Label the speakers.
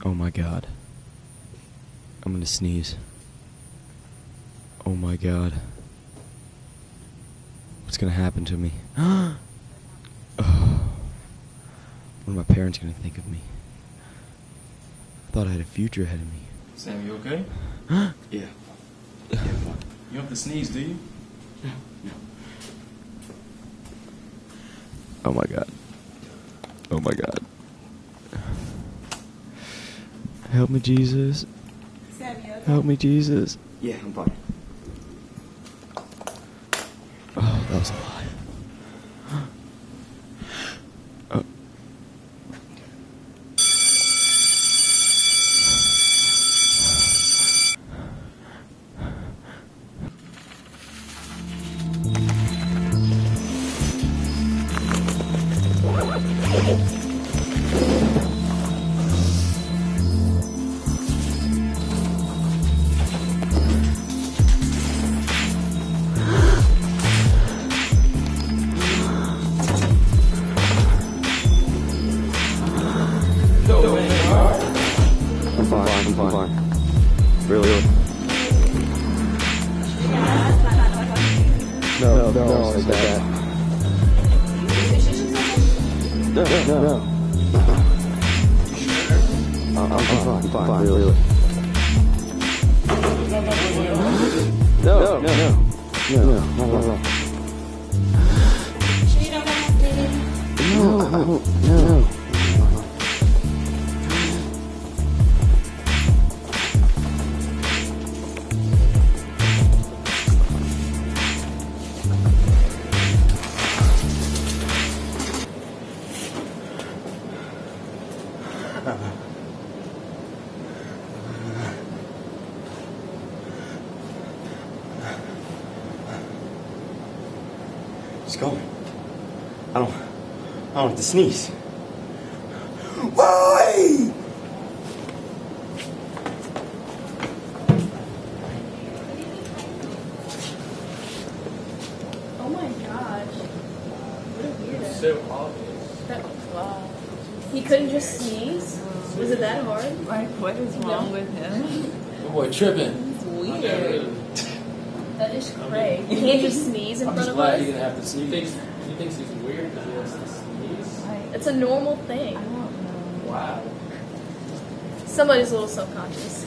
Speaker 1: Oh my God. I'm gonna sneeze. Oh my God. What's gonna happen to me? Oh. What are my parents gonna think of me? I thought I had a future ahead of me.
Speaker 2: Sam, you okay?
Speaker 3: Yeah.
Speaker 2: You don't have to sneeze, do you?
Speaker 3: No.
Speaker 1: Oh my God. Oh my God. Help me, Jesus.
Speaker 4: Sam, you okay?
Speaker 1: Help me, Jesus.
Speaker 3: Yeah, I'm fine.
Speaker 1: Oh, that was a lie. Oh.
Speaker 3: I'm fine. Really? No, like that. No. I'm fine, really. No, not at all.
Speaker 4: Sure you don't have to do it?
Speaker 3: No. It's going. I don't have to sneeze. Why?
Speaker 4: Oh my gosh. What a weirdo.
Speaker 2: So obvious.
Speaker 4: Wow. He couldn't just sneeze? Was it that hard?
Speaker 5: Like, what is wrong with him?
Speaker 2: Oh boy, tripping.
Speaker 5: It's weird.
Speaker 4: That is cray. You can't just sneeze in
Speaker 2: I'm
Speaker 4: front
Speaker 2: just
Speaker 4: of
Speaker 2: glad
Speaker 4: us?
Speaker 2: he didn't have to sneeze. He thinks he's weird because he has to sneeze.
Speaker 4: It's a normal thing.
Speaker 5: I don't know.
Speaker 2: Wow.
Speaker 4: Somebody's a little self-conscious.